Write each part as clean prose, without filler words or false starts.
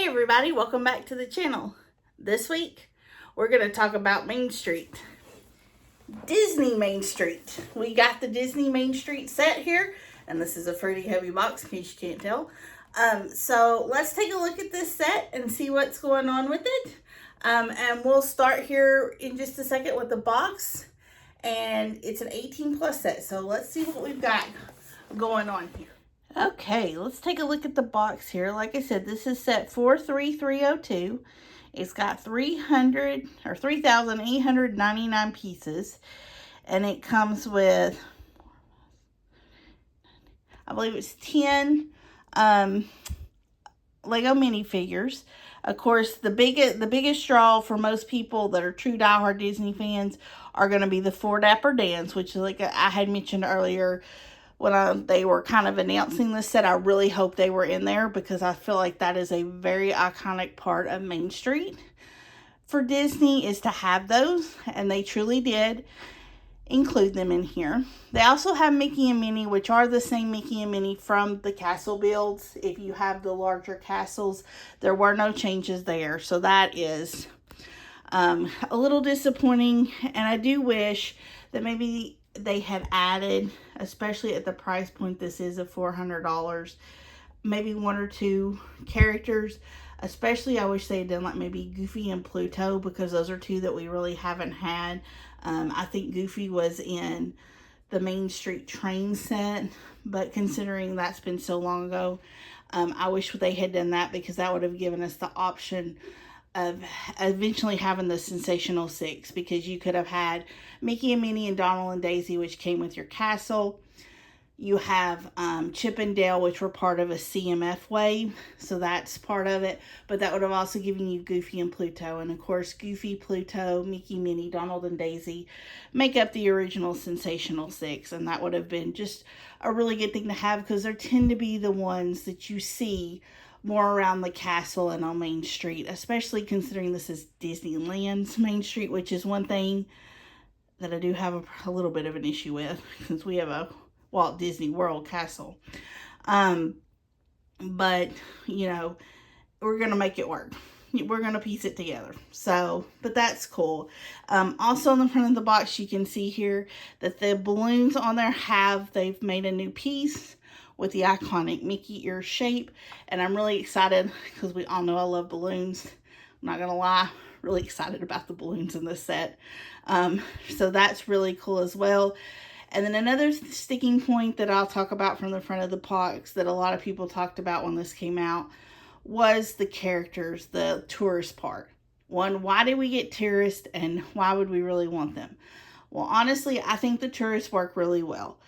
Hey everybody, welcome back to the channel. This week, we're going to talk about Main Street. Disney Main Street. We got the Disney Main Street set here, and this is a pretty heavy box in case you can't tell. So let's take a look at this set and see what's going on with it. And we'll start here in just a second with the box. And it's an 18 plus set, so let's see what we've got going on here. Okay, let's take a look at the box here. Like I said, this is set 43302. It's got 3,899 pieces, and it comes with, I believe it's 10 Lego minifigures. Of course, the biggest draw for most people that are true diehard Disney fans are going to be the Four Dapper Dans, which, like I had mentioned earlier, when they were kind of announcing this set, I really hope they were in there because I feel like that is a very iconic part of Main Street for Disney, is to have those, and they truly did include them in here. They also have Mickey and Minnie, which are the same Mickey and Minnie from the castle builds. If you have the larger castles, there were no changes there, so that is a little disappointing, and I do wish that maybe they had added, especially at the price point this is of $400, maybe one or two characters. Especially I wish they had done like maybe Goofy and Pluto, because those are two that we really haven't had. I think Goofy was in the Main Street train set, but considering that's been so long ago, I wish they had done that, because that would have given us the option of eventually having the Sensational Six, because you could have had Mickey and Minnie and Donald and Daisy, which came with your castle. You have Chip and Dale, which were part of a CMF wave, so that's part of it. But that would have also given you Goofy and Pluto. And of course, Goofy, Pluto, Mickey, Minnie, Donald, and Daisy make up the original Sensational Six. And that would have been just a really good thing to have, because they tend to be the ones that you see more around the castle and on Main Street, especially considering this is Disneyland's Main Street, which is one thing that I do have a little bit of an issue with, since we have a Walt Disney World castle. But, you know, we're going to make it work. We're going to piece it together. So, but that's cool. Also on the front of the box, you can see here that the balloons on there they've made a new piece with the iconic Mickey ear shape. And I'm really excited, because we all know I love balloons. I'm not going to lie, really excited about the balloons in this set. So that's really cool as well. And then another sticking point that I'll talk about from the front of the box that a lot of people talked about when this came out was the characters, the tourist part. One, why did we get tourists, and why would we really want them? Well, honestly, I think the tourists work really well,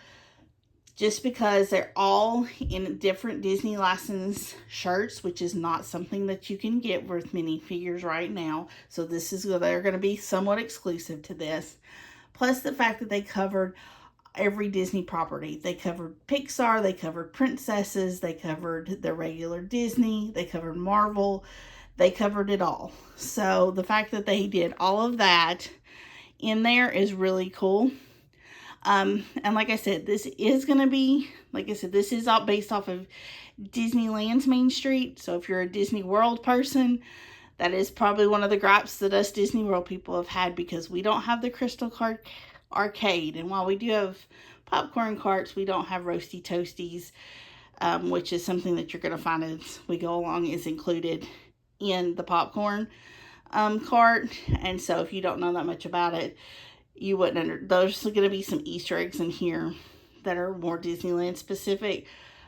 just because they're all in different Disney license shirts, which is not something that you can get with minifigures right now. So they're going to be somewhat exclusive to this. Plus the fact that they covered every Disney property. They covered Pixar, they covered princesses, they covered the regular Disney, they covered Marvel, they covered it all. So the fact that they did all of that in there is really cool. And like I said, this is going to be, like I said, this is all based off of Disneyland's Main Street. So if you're a Disney World person, that is probably one of the gripes that us Disney World people have had, because we don't have the Crystal Arcade. And while we do have popcorn carts, we don't have Roasty Toasties, which is something that you're going to find as we go along is included in the popcorn cart. And so if you don't know that much about it, you wouldn't there's going to be some Easter eggs in here that are more Disneyland specific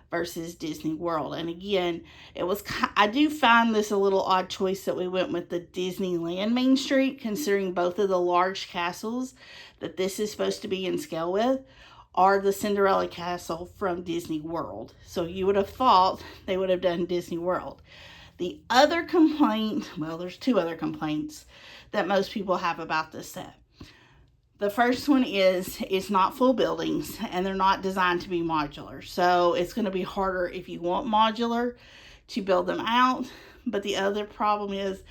versus Disney World. And again, I do find this a little odd choice that we went with the Disneyland Main Street, considering both of the large castles that this is supposed to be in scale with are the Cinderella Castle from Disney World. So you would have thought they would have done Disney World. The other complaint, well, there's two other complaints that most people have about this set. The first one is it's not full buildings, and they're not designed to be modular. So it's going to be harder if you want modular to build them out. But the other problem is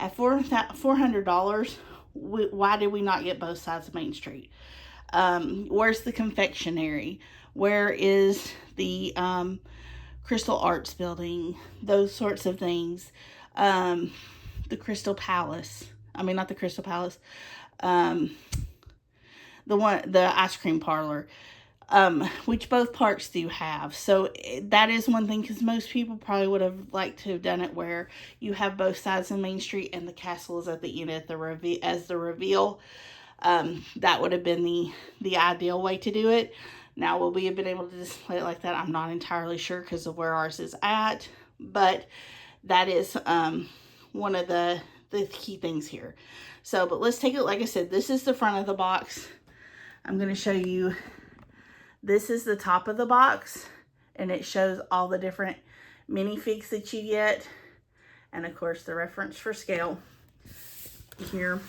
at $400, why did we not get both sides of Main Street? Where's the confectionery? Where is the Crystal Arts building? Those sorts of things. the Crystal Palace. I mean, not the Crystal Palace. Um, the ice cream parlor. Which both parks do have. So that is one thing, because most people probably would have liked to have done it where you have both sides of Main Street and the castle is at the end at as the reveal. That would have been the ideal way to do it. Now, will we have been able to display it like that? I'm not entirely sure because of where ours is at, but that is one of the key things here. So, but let's take it. Like I said, this is the front of the box. I'm going to show you. This is the top of the box, and it shows all the different minifigs that you get, and of course the reference for scale here.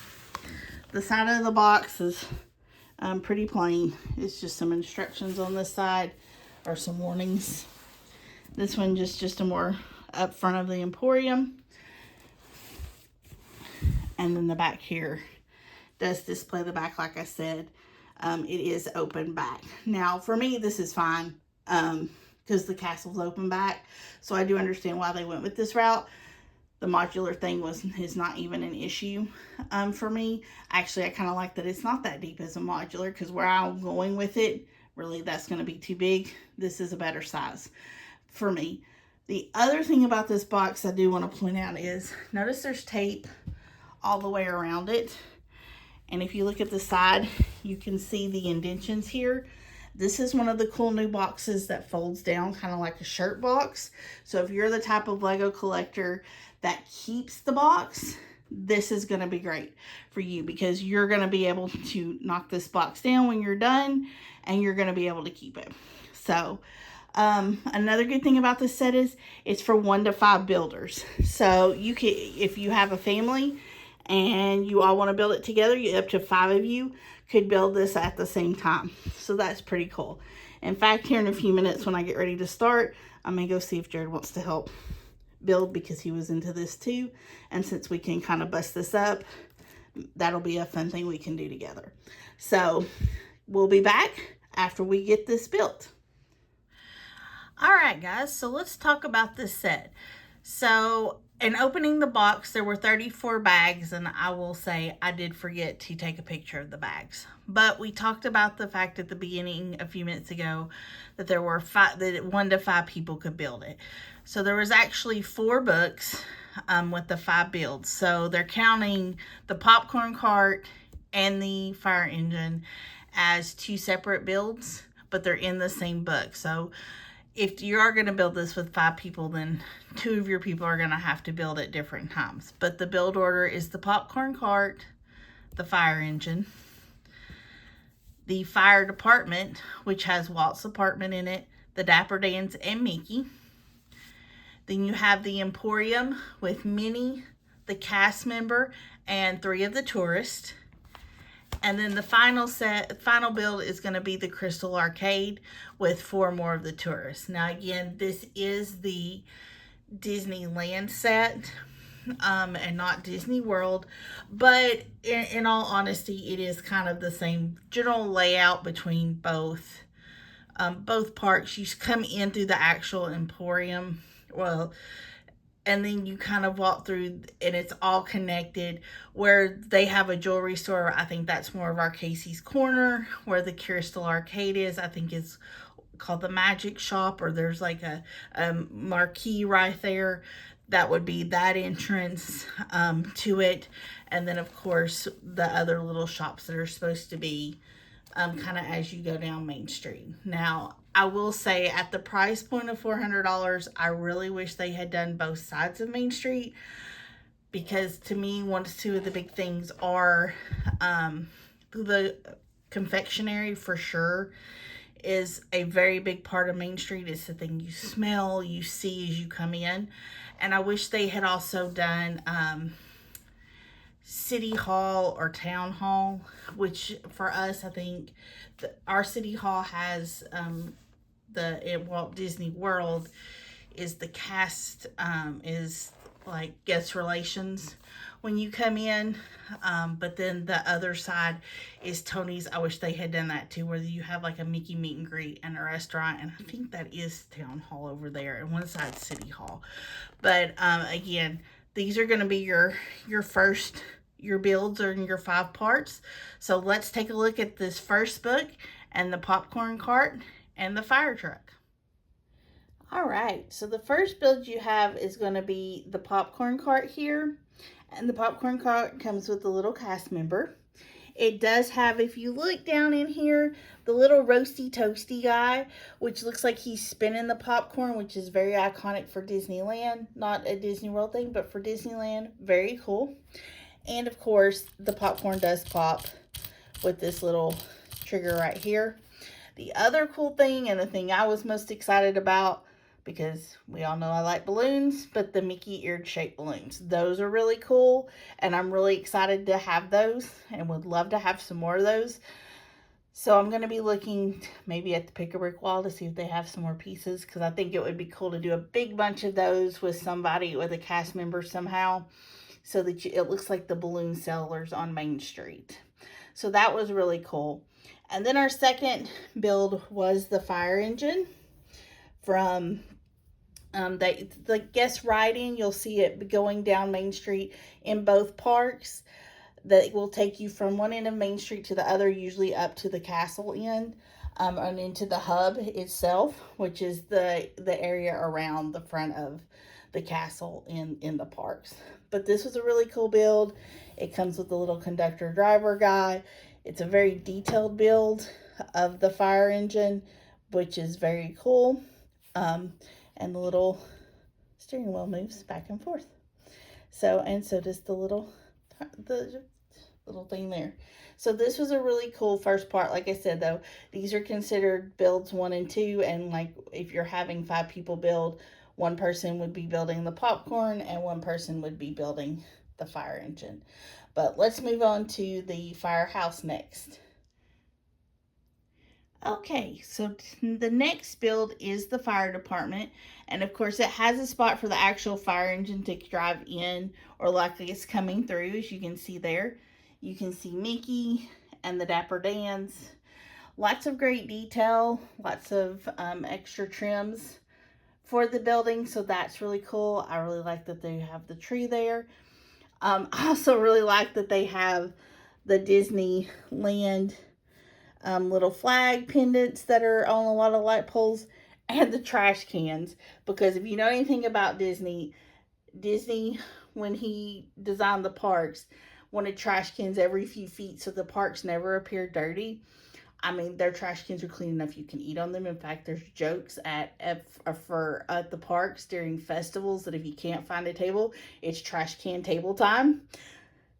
The side of the box is pretty plain. It's just some instructions on this side, or some warnings. This one just a more up front of the Emporium, and then the back here does display the back. Like I said, it is open back. Now, for me, this is fine because the castle's open back. So I do understand why they went with this route. The modular thing is not even an issue for me. Actually, I kind of like that it's not that deep as a modular, because where I'm going with it, really, that's going to be too big. This is a better size for me. The other thing about this box I do want to point out is, notice there's tape all the way around it. And if you look at the side, you can see the indentions here. This is one of the cool new boxes that folds down kind of like a shirt box. So if you're the type of Lego collector that keeps the box, this is going to be great for you, because you're going to be able to knock this box down when you're done, and you're going to be able to keep it. So another good thing about this set is it's for 1 to 5 builders. So you can, if you have a family and you all want to build it together, up to 5 of you could build this at the same time. So that's pretty cool. In fact, here in a few minutes when I get ready to start, I'm going to go see if Jared wants to help build, because he was into this too. And since we can kind of bust this up, that'll be a fun thing we can do together. So we'll be back after we get this built. All right, guys, so let's talk about this set. So in opening the box, there were 34 bags, and I will say I did forget to take a picture of the bags. But we talked about the fact at the beginning a few minutes ago that there were 1 to 5 people could build it. So there was actually 4 books with the 5 builds. So they're counting the popcorn cart and the fire engine as 2 separate builds, but they're in the same book. So if you are going to build this with 5 people, then 2 of your people are going to have to build at different times. But the build order is the popcorn cart, the fire engine, the fire department, which has Walt's apartment in it, the Dapper Dans, and Mickey. Then you have the Emporium with Minnie, the cast member, and 3 of the tourists. And then the final build is going to be the Crystal Arcade with 4 more of the tourists. Now, again, this is the Disneyland set and not Disney World. But in all honesty, it is kind of the same general layout between both parks. You come in through the actual Emporium. Well, and then you kind of walk through and it's all connected. Where they have a jewelry store, I think that's more of our Casey's Corner. Where the Crystal Arcade is, I think is called the Magic Shop, or there's like a marquee right there. That would be that entrance to it. And then, of course, the other little shops that are supposed to be kind of as you go down Main Street. Now, I will say at the price point of $400, I really wish they had done both sides of Main Street, because to me, 1 to 2 of the big things are the confectionery for sure is a very big part of Main Street. It's the thing you smell, you see as you come in. And I wish they had also done City Hall or Town Hall, which for us, I think our City Hall has at Walt Disney World is the cast is like guest relations when you come in, but then the other side is Tony's. I wish they had done that too, where you have like a Mickey meet and greet and a restaurant, and I think that is Town Hall over there, and one side City Hall. But again, These are going to be your builds or your 5 parts. So let's take a look at this first book and the popcorn cart and the fire truck. All right, so the first build you have is going to be the popcorn cart here. And the popcorn cart comes with a little cast member. It does have, if you look down in here, the little roasty toasty guy, which looks like he's spinning the popcorn, which is very iconic for Disneyland. Not a Disney World thing, but for Disneyland, very cool. And of course, the popcorn does pop with this little trigger right here. The other cool thing, and the thing I was most excited about, because we all know I like balloons, but the Mickey eared shaped balloons. Those are really cool, and I'm really excited to have those and would love to have some more of those. So I'm going to be looking maybe at the Pick a Brick Wall to see if they have some more pieces, because I think it would be cool to do a big bunch of those with somebody, with a cast member somehow, so that it looks like the balloon sellers on Main Street. So that was really cool. And then our second build was the fire engine from the guest riding. You'll see it going down Main Street in both parks. That will take you from one end of Main Street to the other, usually up to the castle end, and into the hub itself, which is the area around the front of the castle in the parks. But this was a really cool build. It comes with a little conductor driver guy. It's a very detailed build of the fire engine, which is very cool. And the little steering wheel moves back and forth. So does the little thing there. So this was a really cool first part. Like I said, though, these are considered builds 1 and 2. And like if you're having 5 people build, one person would be building the popcorn and one person would be building the fire engine. But let's move on to the firehouse next. Okay, so the next build is the fire department. And of course, it has a spot for the actual fire engine to drive in, or like it's coming through, as you can see there. You can see Mickey and the Dapper Dans. Lots of great detail, lots of extra trims for the building, so that's really cool. I really like that they have the tree there. I also really like that they have the Disneyland little flag pendants that are on a lot of light poles, and the trash cans, because if you know anything about Disney, when he designed the parks, wanted trash cans every few feet so the parks never appear dirty. I mean, their trash cans are clean enough you can eat on them. In fact, there's jokes at the parks during festivals that if you can't find a table, it's trash can table time.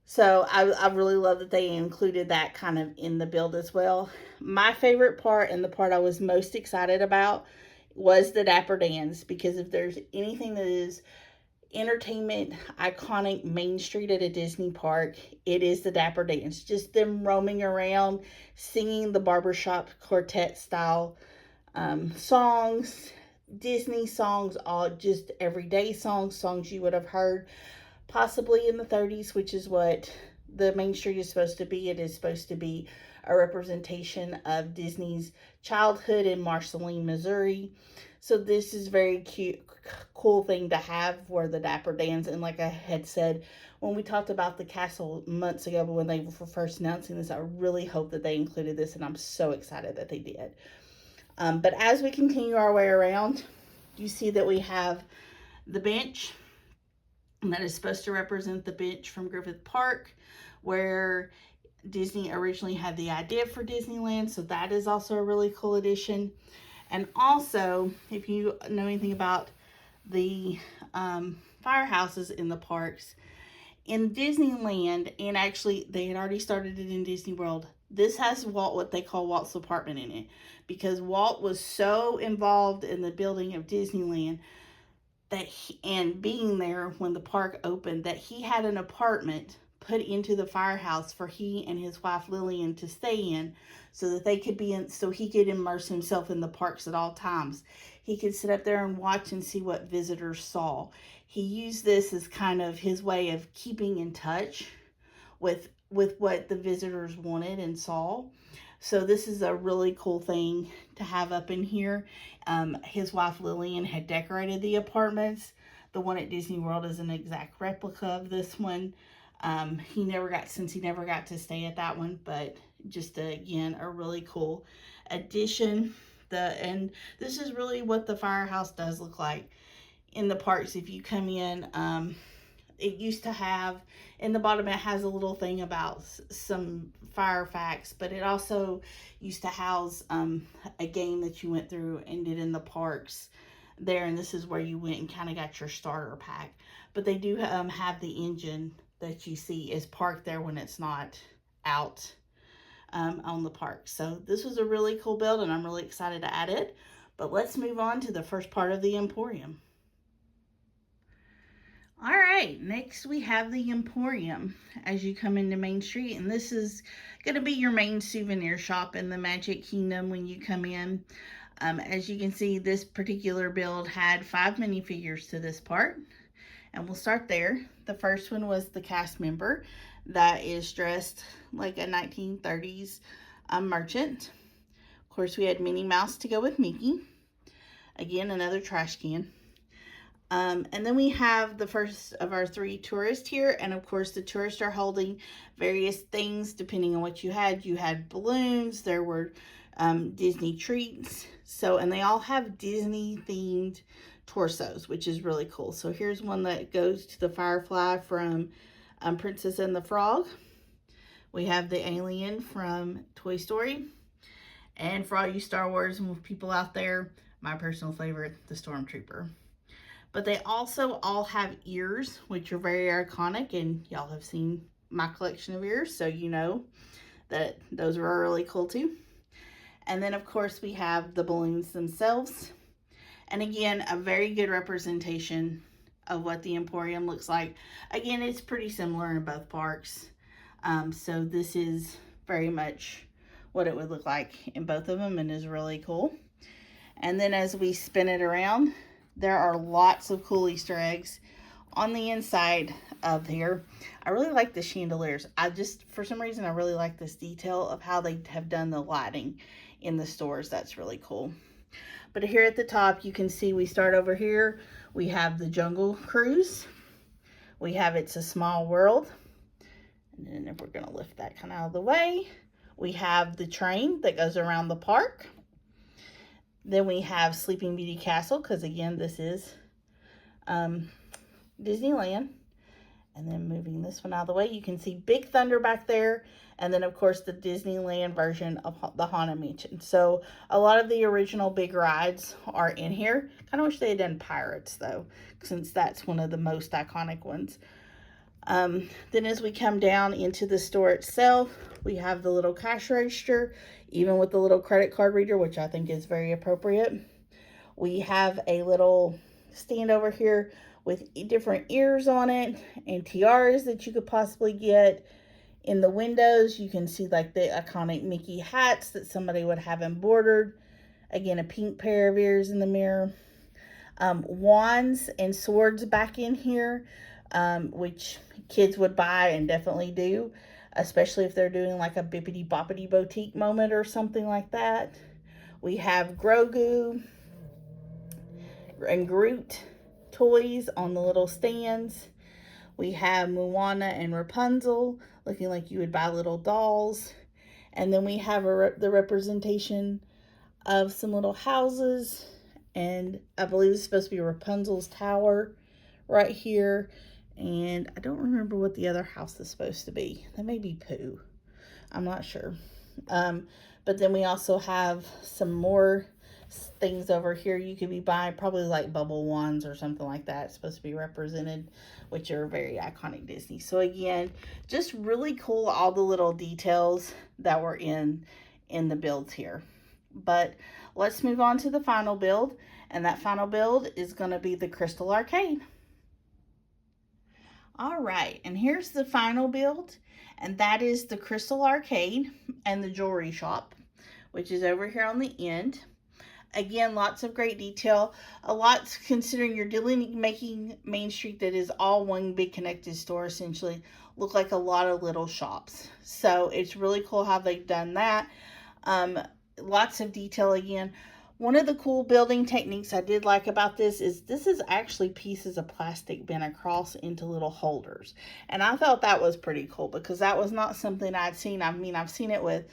So I really love that they included that kind of in the build as well. My favorite part, and the part I was most excited about, was the Dapper Dans, because if there's anything that is entertainment iconic Main Street at a Disney park, it is the Dapper Dans. Just them roaming around singing the barbershop quartet style songs, Disney songs, all just everyday songs you would have heard possibly in the 30s, which is what the Main Street is supposed to be. It is supposed to be a representation of Disney's childhood in Marceline, Missouri. So this is very cute, cool thing to have for the Dapper Dans. And like I had said, when we talked about the castle months ago, but when they were first announcing this, I really hope that they included this, and I'm so excited that they did. But as we continue our way around, you see that we have the bench, and that is supposed to represent the bench from Griffith Park, where Disney originally had the idea for Disneyland. So that is also a really cool addition. And also, if you know anything about the firehouses in the parks, in Disneyland, and actually they had already started it in Disney World, this has what they call Walt's apartment in it, because Walt was so involved in the building of Disneyland and being there when the park opened, that he had an apartment put into the firehouse for he and his wife Lillian to stay in, so that they could be in, so he could immerse himself in the parks at all times. He could sit up there and watch and see what visitors saw. He used this as kind of his way of keeping in touch with what the visitors wanted and saw. So this is a really cool thing to have up in here. His wife Lillian had decorated the apartments. The one at Disney World is an exact replica of this one. He never got to stay at that one, but just again, a really cool addition. And this is really what the firehouse does look like in the parks. If you come in, it used to have, in the bottom it has a little thing about some fire facts, but it also used to house a game that you went through and did in the parks there, and this is where you went and kind of got your starter pack. But they do have the engine that you see is parked there when it's not out on the park. So this was a really cool build, and I'm really excited to add it. But let's move on to the first part of the Emporium. All right, next we have the Emporium as you come into Main Street, and this is going to be your main souvenir shop in the Magic Kingdom when you come in. As you can see, this particular build had 5 minifigures to this part, and we'll start there. The first one was the cast member that is dressed like a 1930s merchant. Of course, we had Minnie Mouse to go with Mickey. Again, another trash can. And then we have the first of our 3 tourists here, and of course the tourists are holding various things depending on what you had. You had balloons, there were Disney treats, and they all have Disney themed torsos, which is really cool. So here's one that goes to the Firefly from Princess and the Frog. We have the alien from Toy Story, and for all you Star Wars people out there, my personal favorite, the Stormtrooper. But they also all have ears, which are very iconic, and y'all have seen my collection of ears, so you know that those are really cool too. And then, of course, we have the balloons themselves. And again, a very good representation of what the Emporium looks like. Again, it's pretty similar in both parks. So this is very much what it would look like in both of them, and is really cool. And then as we spin it around, there are lots of cool Easter eggs on the inside of here. I really like the chandeliers. For some reason, I really like this detail of how they have done the lighting in the stores. That's really cool. But here at the top, you can see we start over here. We have the Jungle Cruise. We have It's a Small World. And then if we're going to lift that kind of out of the way, we have the train that goes around the park. Then we have Sleeping Beauty Castle, because again, this is Disneyland. And then moving this one out of the way, you can see Big Thunder back there. And then, of course, the Disneyland version of the Haunted Mansion. So a lot of the original big rides are in here. Kind of wish they had done Pirates, though, since that's one of the most iconic ones. Then as we come down into the store itself, we have the little cash register, even with the little credit card reader, which I think is very appropriate. We have a little stand over here with different ears on it and tiaras that you could possibly get. In the windows, you can see like the iconic Mickey hats that somebody would have embroidered. Again, a pink pair of ears in the mirror. Wands and swords back in here, which kids would buy and definitely do, especially if they're doing like a Bippity Boppity Boutique moment or something like that. We have Grogu and Groot toys on the little stands. We have Moana and Rapunzel looking like you would buy little dolls. And then we have the representation of some little houses. And I believe it's supposed to be Rapunzel's tower right here. And I don't remember what the other house is supposed to be. That may be Pooh. I'm not sure. But then we also have some more things over here you could be buying, probably like bubble wands or something like that. It's supposed to be represented, which are very iconic Disney. So again, just really cool, all the little details that were in the builds here. But let's move on to the final build, and that final build is going to be the Crystal Arcade. All right, and here's the final build, and that is the Crystal Arcade and the jewelry shop, which is over here on the end. Again, lots of great detail. A lot, considering you're making Main Street that is all one big connected store, essentially, look like a lot of little shops. So it's really cool how they've done that. Lots of detail again. One of the cool building techniques I did like about this is actually pieces of plastic bent across into little holders. And I thought that was pretty cool because that was not something I'd seen. I mean, I've seen it with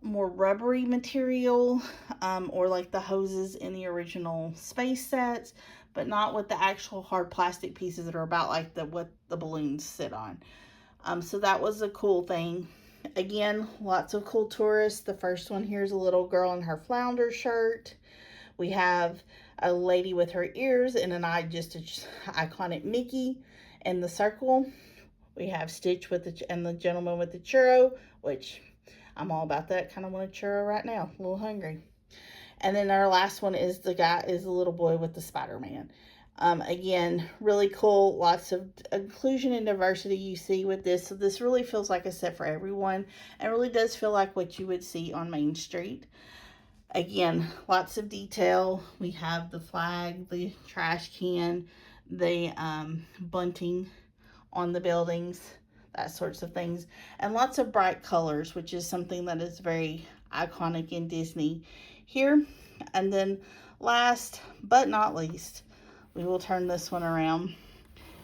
more rubbery material, or like the hoses in the original space sets, but not with the actual hard plastic pieces that are about like what the balloons sit on. So that was a cool thing. Again, lots of cool tourists. The first one here is a little girl in her flounder shirt. We have a lady with her ears and an eye, just an iconic Mickey in the circle. We have Stitch with the gentleman with the churro, which I'm all about that. Kind of want a churro right now. A little hungry. And then our last one is the little boy with the Spider-Man. Again, really cool. Lots of inclusion and diversity you see with this. So this really feels like a set for everyone. And really does feel like what you would see on Main Street. Again, lots of detail. We have the flag, the trash can, the bunting on the buildings, that sorts of things. And lots of bright colors, which is something that is very iconic in Disney here. And then last but not least, we will turn this one around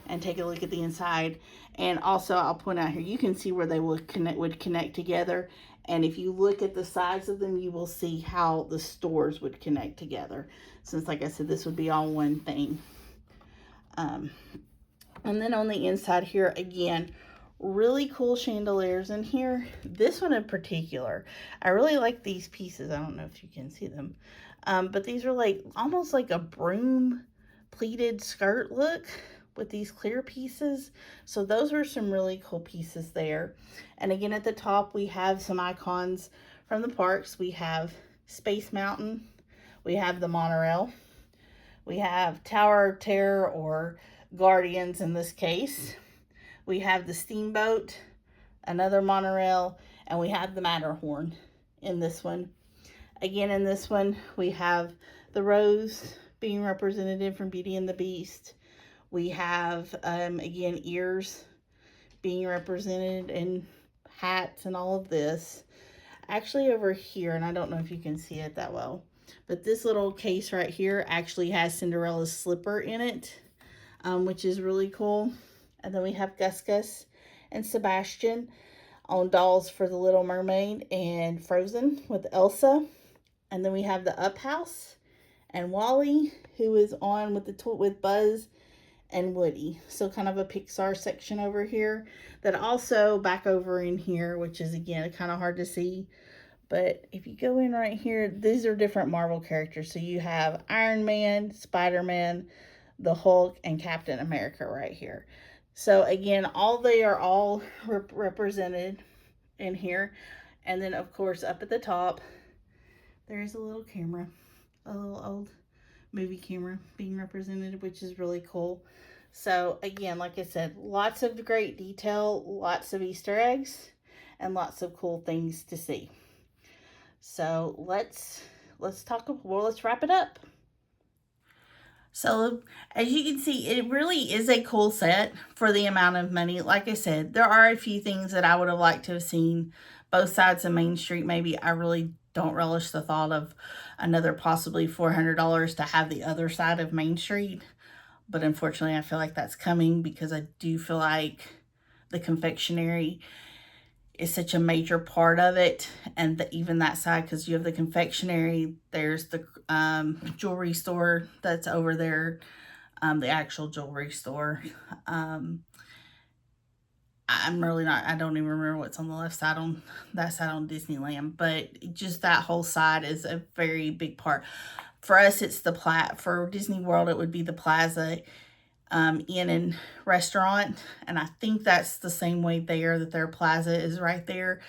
and take a look at the inside. And also I'll point out here, you can see where they would connect together. And if you look at the sides of them, you will see how the stores would connect together. Since, like I said, this would be all one thing. And then on the inside here, again, really cool chandeliers in here. This one in particular, I really like these pieces. I don't know if you can see them. But these are like almost like a broom pleated skirt look with these clear pieces. So those are some really cool pieces there. And again, at the top, we have some icons from the parks. We have Space Mountain. We have the monorail. We have Tower of Terror, or Guardians in this case. We have the steamboat, another monorail, and we have the Matterhorn in this one. Again, in this one, we have the rose being represented from Beauty and the Beast. We have, again, ears being represented in hats and all of this. Actually, over here, and I don't know if you can see it that well, but this little case right here actually has Cinderella's slipper in it, which is really cool. And then we have Gus Gus and Sebastian on dolls for The Little Mermaid and Frozen with Elsa. And then we have the Up House and Wally, who is on with Buzz and Woody. So kind of a Pixar section over here. That also back over in here, which is again kind of hard to see. But if you go in right here, these are different Marvel characters. So you have Iron Man, Spider-Man, the Hulk, and Captain America right here. So again, they are all represented in here. And then of course up at the top, there's a little camera, a little old movie camera being represented, which is really cool. So again, like I said, lots of great detail, lots of Easter eggs, and lots of cool things to see. So let's wrap it up. So as you can see, it really is a cool set for the amount of money. Like I said, there are a few things that I would have liked to have seen both sides of Main Street. Maybe I really don't relish the thought of another possibly $400 to have the other side of Main Street. But unfortunately, I feel like that's coming because I do feel like the confectionery is such a major part of it. And even that side, because you have the confectionery, there's the jewelry store that's over there, the actual jewelry store. I'm really not, I don't even remember what's on the left side on that side on Disneyland, but just that whole side is a very big part. For us, it's for Disney World, it would be the Plaza Inn and Restaurant. And I think that's the same way there, that their Plaza is right there.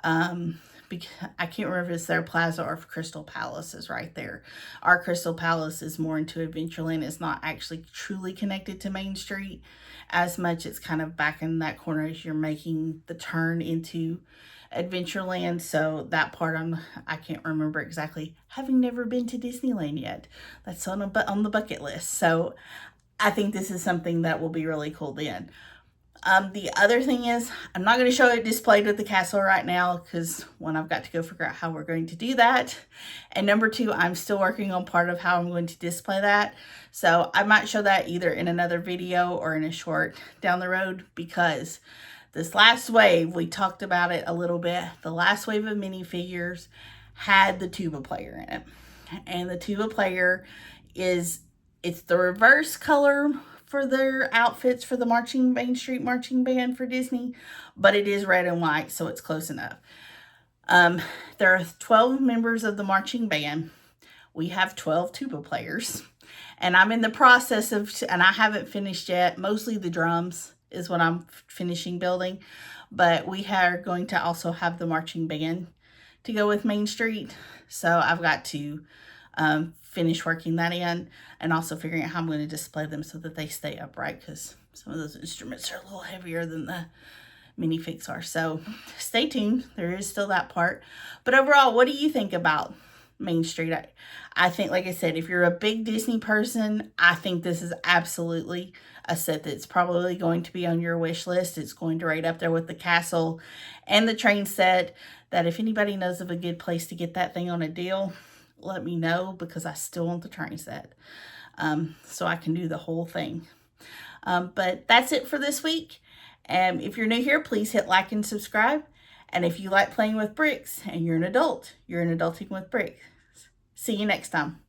Because I can't remember if it's their Plaza or if Crystal Palace is right there. Our Crystal Palace is more into Adventureland. It's not actually truly connected to Main Street as much. It's kind of back in that corner as you're making the turn into Adventureland. So that part I can't remember exactly, having never been to Disneyland yet. That's on the bucket list. So I think this is something that will be really cool then. The other thing is, I'm not going to show it displayed with the castle right now because, one, I've got to go figure out how we're going to do that. And number two, I'm still working on part of how I'm going to display that. So I might show that either in another video or in a short down the road, because this last wave, we talked about it a little bit. The last wave of minifigures had the tuba player in it. And the tuba player it's the reverse color for their outfits for the Main Street Marching Band for Disney, but it is red and white, so it's close enough. There are 12 members of the marching band. We have 12 tuba players, and I'm in the process of, and I haven't finished yet, mostly the drums is what I'm finishing building, but we are going to also have the marching band to go with Main Street, so I've got to finish working that in, and also figuring out how I'm going to display them so that they stay upright, because some of those instruments are a little heavier than the minifigs are. So stay tuned. There is still that part. But overall, what do you think about Main Street? I think, like I said, if you're a big Disney person, I think this is absolutely a set that's probably going to be on your wish list. It's going to rate up there with the castle and the train set. That if anybody knows of a good place to get that thing on a deal, let me know, because I still want the train set, so I can do the whole thing. But that's it for this week. If you're new here, please hit like and subscribe. And if you like playing with bricks and you're an adult, you're an adulting with bricks. See you next time.